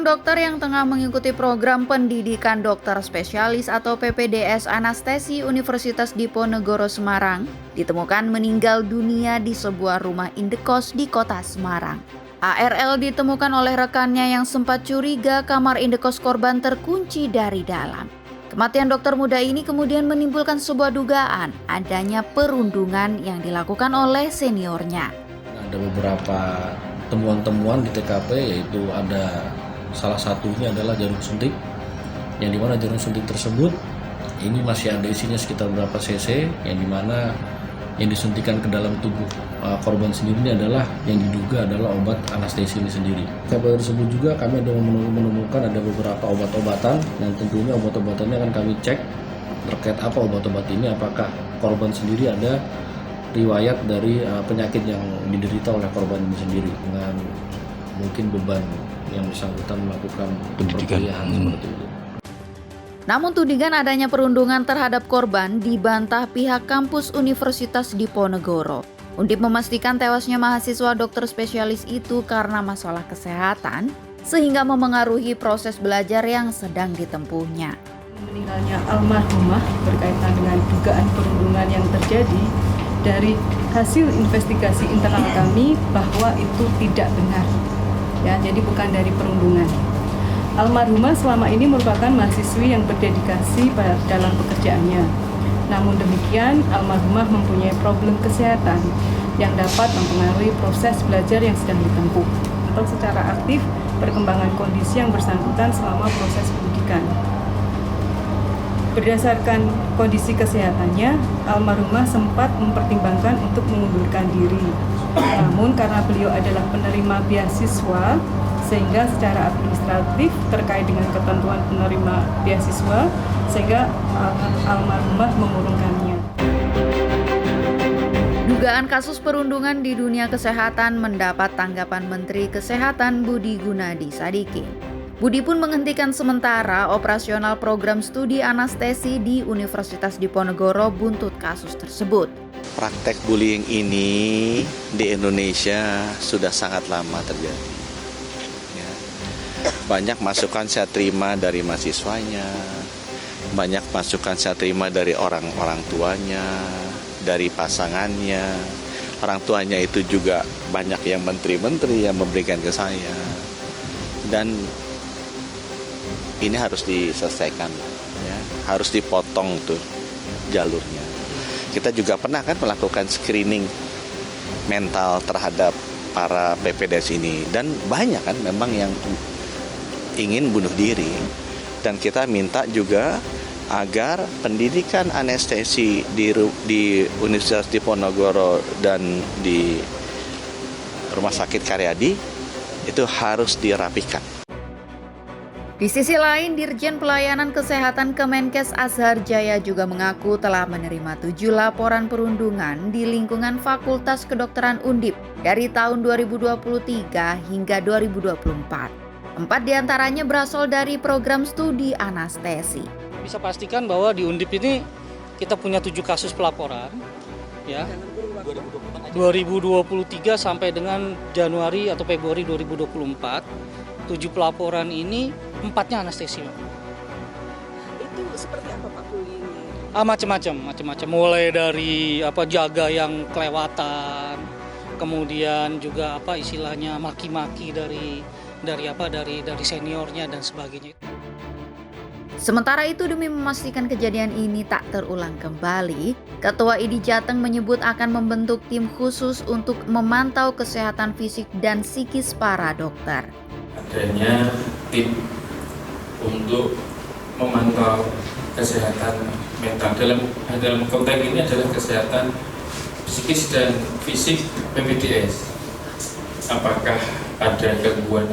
dokter yang tengah mengikuti program pendidikan dokter spesialis atau PPDS anestesi Universitas Diponegoro Semarang ditemukan meninggal dunia di sebuah rumah indekos di kota Semarang. ARL ditemukan oleh rekannya yang sempat curiga kamar indekos korban terkunci dari dalam. Kematian dokter muda ini kemudian menimbulkan sebuah dugaan adanya perundungan yang dilakukan oleh seniornya. Ada beberapa temuan-temuan di TKP, yaitu ada salah satunya adalah jarum suntik, yang dimana jarum suntik tersebut ini masih ada isinya sekitar berapa cc, yang dimana yang disuntikan ke dalam tubuh korban sendiri ini adalah yang diduga adalah obat anestesi ini sendiri. TKP tersebut juga kami ada menemukan ada beberapa obat-obatan, yang tentunya obat-obatannya akan kami cek terkait apa obat-obat ini, apakah korban sendiri ada riwayat dari penyakit yang diderita oleh korban ini sendiri, dengan mungkin beban yang bersangkutan melakukan perkuliahan seperti itu. Namun tudingan adanya perundungan terhadap korban dibantah pihak kampus Universitas Diponegoro. Undip memastikan tewasnya mahasiswa dokter spesialis itu karena masalah kesehatan, sehingga memengaruhi proses belajar yang sedang ditempuhnya. Meninggalnya almarhumah berkaitan dengan dugaan perundungan yang terjadi, dari hasil investigasi internal kami bahwa itu tidak benar, ya, jadi bukan dari perundungan. Almarhumah selama ini merupakan mahasiswi yang berdedikasi dalam pekerjaannya. Namun demikian, almarhumah mempunyai problem kesehatan yang dapat mempengaruhi proses belajar yang sedang ditempuh atau secara aktif perkembangan kondisi yang bersangkutan selama proses pendidikan. Berdasarkan kondisi kesehatannya, almarhumah sempat mempertimbangkan untuk mengundurkan diri. Namun karena beliau adalah penerima beasiswa, sehingga secara administratif terkait dengan ketentuan penerima beasiswa, sehingga almarhumah mengurungkannya. Dugaan kasus perundungan di dunia kesehatan mendapat tanggapan Menteri Kesehatan Budi Gunadi Sadikin. Budi pun menghentikan sementara operasional program studi anestesi di Universitas Diponegoro buntut kasus tersebut. Praktek bullying ini di Indonesia sudah sangat lama terjadi. Ya. Banyak masukan saya terima dari mahasiswanya, banyak masukan saya terima dari orang-orang tuanya, dari pasangannya. Orang tuanya itu juga banyak yang menteri-menteri yang memberikan ke saya. Dan ini harus diselesaikan, ya. Harus dipotong tuh jalurnya. Kita juga pernah kan melakukan screening mental terhadap para PPDS ini, dan banyak kan memang yang ingin bunuh diri. Dan kita minta juga agar pendidikan anestesi di Universitas Diponegoro dan di Rumah Sakit Karyadi itu harus dirapikan. Di sisi lain, Dirjen Pelayanan Kesehatan Kemenkes Azhar Jaya juga mengaku telah menerima 7 laporan perundungan di lingkungan Fakultas Kedokteran Undip dari tahun 2023 hingga 2024. 4 diantaranya berasal dari program studi anestesi. Bisa pastikan bahwa di Undip ini kita punya 7 kasus pelaporan, ya. 2023 sampai dengan Januari atau Februari 2024. 7 pelaporan ini 4-nya anestesi. Itu seperti apa Pak bullyingnya? Macam-macam. Mulai dari jaga yang kelewatan, kemudian juga istilahnya maki-maki dari seniornya dan sebagainya. Sementara itu, demi memastikan kejadian ini tak terulang kembali, Ketua ID Jateng menyebut akan membentuk tim khusus untuk memantau kesehatan fisik dan psikis para dokter. Adanya tim untuk memantau kesehatan mental dalam konteks ini adalah kesehatan psikis dan fisik PPDS. Apakah ada gangguan?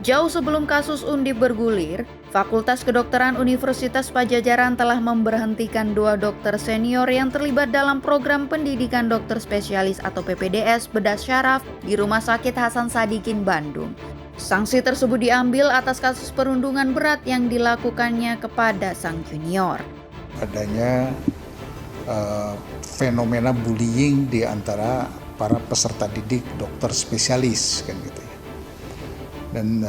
Jauh sebelum kasus Undip bergulir, Fakultas Kedokteran Universitas Padjadjaran telah memberhentikan 2 dokter senior yang terlibat dalam program pendidikan dokter spesialis atau PPDS bedah syaraf di Rumah Sakit Hasan Sadikin, Bandung. Sanksi tersebut diambil atas kasus perundungan berat yang dilakukannya kepada sang junior. Adanya fenomena bullying di antara para peserta didik dokter spesialis kan gitu ya. Dan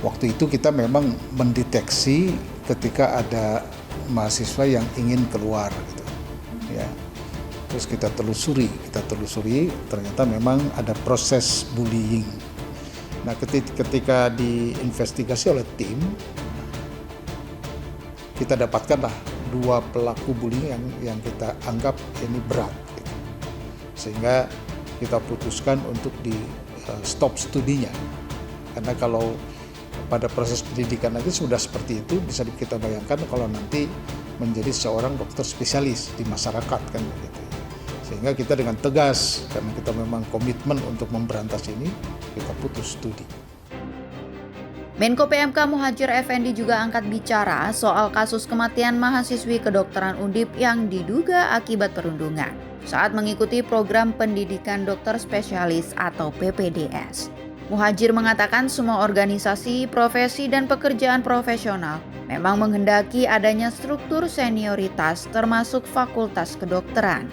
waktu itu kita memang mendeteksi ketika ada mahasiswa yang ingin keluar gitu. Ya. Terus kita telusuri, ternyata memang ada proses bullying. Nah, ketika diinvestigasi oleh tim, kita dapatkanlah 2 pelaku bullying yang kita anggap ini berat. Gitu. Sehingga kita putuskan untuk di stop studinya. Karena kalau pada proses pendidikan aja sudah seperti itu, bisa kita bayangkan kalau nanti menjadi seorang dokter spesialis di masyarakat kan begitu. Sehingga kita dengan tegas, karena kita memang komitmen untuk memberantas ini, kita putus studi. Menko PMK Muhadjir Effendi juga angkat bicara soal kasus kematian mahasiswi kedokteran Undip yang diduga akibat perundungan saat mengikuti program pendidikan dokter spesialis atau PPDS. Muhadjir mengatakan semua organisasi, profesi, dan pekerjaan profesional memang menghendaki adanya struktur senioritas termasuk fakultas kedokteran.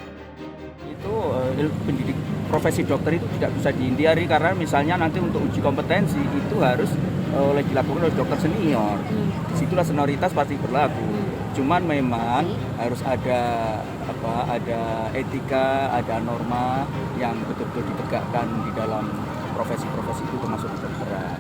Pendidik profesi dokter itu tidak bisa dihindari karena misalnya nanti untuk uji kompetensi itu harus dilakukan oleh dokter senior. Disitulah senioritas pasti berlaku. Cuman memang harus ada etika, ada norma yang betul-betul ditegakkan di dalam profesi-profesi itu termasuk kedokteran.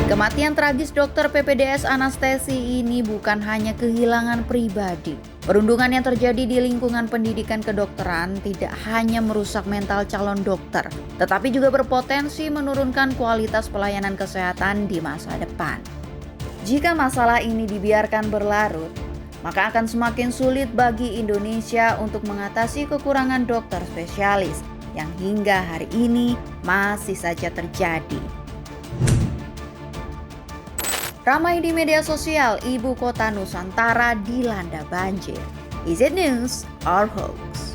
Kematian tragis dokter PPDS anestesi ini bukan hanya kehilangan pribadi. Perundungan yang terjadi di lingkungan pendidikan kedokteran tidak hanya merusak mental calon dokter, tetapi juga berpotensi menurunkan kualitas pelayanan kesehatan di masa depan. Jika masalah ini dibiarkan berlarut, maka akan semakin sulit bagi Indonesia untuk mengatasi kekurangan dokter spesialis yang hingga hari ini masih saja terjadi. Ramai di media sosial, ibu kota Nusantara dilanda banjir. Is it news or hoax?